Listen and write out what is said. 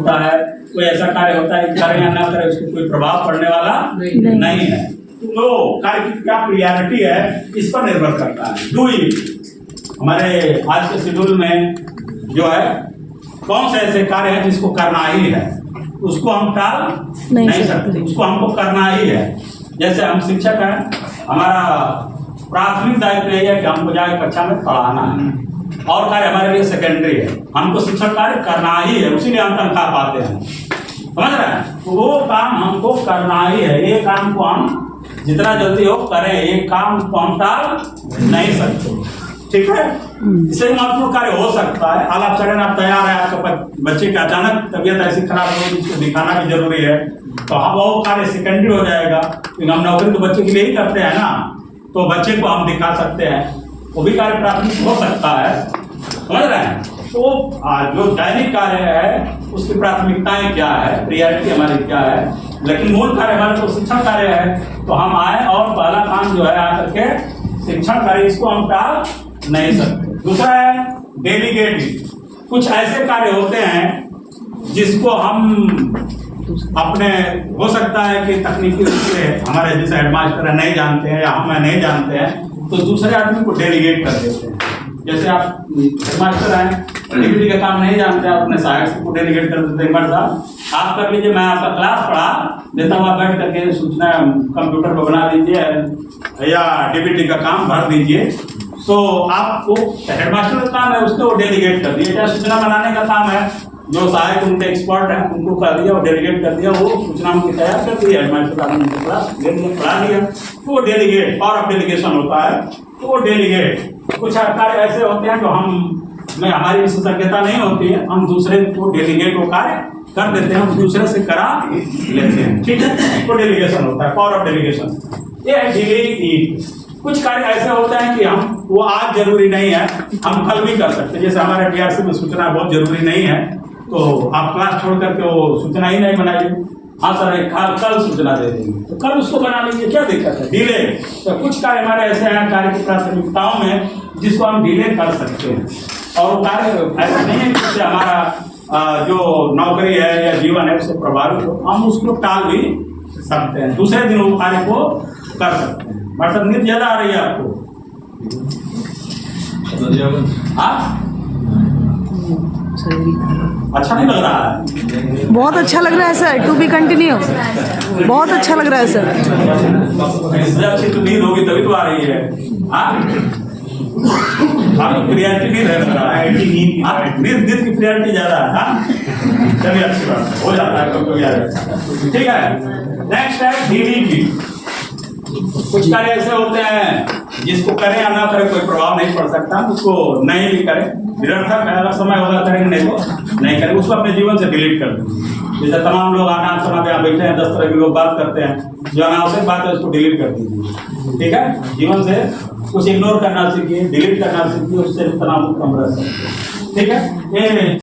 होता है, कोई ऐसा कार्य होता है कार्य या ना करे उसको कोई प्रभाव पड़ने वाला नहीं है। तो कार्य की क्या प्रियॉरिटी है इस पर निर्भर करता है। डू इट हमारे आज के शेड्यूल में जो है कौन से ऐसे कार्य है जिसको करना ही है, उसको हम टाल नहीं सकते, उसको हमको करना ही है। जैसे हम शिक्षक हैं, हमारा प्राथमिक दायित्व यही है कि हमको जाके कक्षा में पढ़ाना है और कार्य हमारे लिए सेकेंडरी है। हमको शिक्षक कार्य करना ही है, उसी लिए हम तनख्वाह पाते हैं, समझ रहे हैं। तो वो काम हमको करना ही है, ये काम को हम जितना जल्दी हो करें, ये काम को हम टाल नहीं सकते, ठीक है। इससे महत्वपूर्ण कार्य हो सकता है। हाल आप सडन आप तैयार है, आपका बच्चे का अचानक तबीयत ऐसी खराब हो जिसको दिखाना भी जरूरी है, तो हम वो कार्य सेकेंडरी हो जाएगा। क्योंकि हम नौकरी तो बच्चे के लिए ही करते हैं ना, तो बच्चे को हम दिखा सकते हैं, वो भी कार्य प्राथमिक हो सकता है, समझ रहे हैं। तो जो दैनिक कार्य है उसकी प्राथमिकताएं क्या है, प्रियॉरिटी हमारी क्या है, लेकिन मूल कार्य हमारा तो शिक्षण कार्य है। तो हम आए और पहला काम जो है आकर के शिक्षण कार्य, इसको हम टाल नहीं सकते। दूसरा है डेलीगेटिंग। कुछ ऐसे कार्य होते हैं जिसको हम अपने, हो सकता है कि तकनीकी रूप से हमारे जैसे हेडमास्टर नहीं जानते हैं या हम नहीं जानते हैं, तो दूसरे आदमी को डेलीगेट कर देते हैं। जैसे आप हेडमास्टर हैं, एक्टिविटी का काम नहीं जानते हैं, अपने सहायक को डेलीगेट कर देते हैं, साहब आप कर लीजिए, मैं आपका क्लास पढ़ा देता हूँ, आप बैठ करके सूचना कंप्यूटर पर बना दीजिए या डीबीटी का काम भर दीजिए। तो आपको हेडमास्टर का काम है, उसको वो डेलीगेट कर दिया। चाहे सूचना बनाने का काम है, जो सहायक उनके एक्सपर्ट हैं उनको कर दिया, वो डेलीगेट कर दिया, वो सूचना उनकी तैयार कर दी, हेडमास्टर का उनकी क्लास ले लिया, पढ़ा लिया। तो वो डेलीगेट, पावर ऑफ डेलीगेशन होता है। तो वो डेलीगेट, कुछ कार्य ऐसे होते हैं जो हम में हमारी विशेषज्ञता नहीं होती है, हम दूसरे को डेलीगेट वो कार्य कर देते हैं, हम दूसरे से करा लेते हैं, ठीक है। तो डेलीगेशन होता है, पावर ऑफ डेलीगेशन। ये है डेलीगेट। कुछ कार्य ऐसे होते हैं कि हम वो आज जरूरी नहीं है, हम कल भी कर सकते हैं। जैसे हमारे DRC में सूचना बहुत जरूरी नहीं है, तो आप क्लास छोड़ करके वो सूचना ही नहीं बनाइए। हाँ सर कल सूचना दे देंगे, तो कल उसको बना लीजिए, क्या दिक्कत है। डिले, तो कुछ कार्य हमारे ऐसे हैं कार्य की प्राथमिकताओं में जिसको हम डिले कर सकते हैं, और वो कार्य ऐसा नहीं है जिससे हमारा जो नौकरी है या जीवन है उससे प्रभावित हो, हम उसको टाल भी सकते हैं, दूसरे दिन वो कार्य को कर सकते हैं। मतलब नींद ज्यादा आ रही है आपको? अच्छा नहीं लग रहा है? बहुत अच्छा लग रहा है सर, टू बी कंटिन्यू। बहुत अच्छा लग रहा है सर। इससे अच्छी तो नींद होगी तभी तो आ रही है। आपकी प्रियॉरिटी नहीं रह रहा है, नींद की प्रियॉरिटी ज्यादा है। चलिए अच्छी बात है, हो जाता है कभी, ठीक है। नेक्स्ट है डीडीटी। कुछ कार्य ऐसे होते हैं जिसको करें या ना करें कोई प्रभाव नहीं पड़ सकता, उसको नहीं भी करें, निरर्थक है, अगर समय होगा करेंगे, नहीं तो नहीं करेंगे, उसको अपने जीवन से डिलीट कर दें। जैसे तमाम लोग अनाथ समय पे यहाँ बैठे हैं, 10 तरह के लोग बात करते हैं, जो अनावश्यक बात है उसको डिलीट कर दीजिए, ठीक है। जीवन से कुछ इग्नोर करना सीखिए, डिलीट करना सीखिए, उससे तनाव कम रह सकते हैं, ठीक है।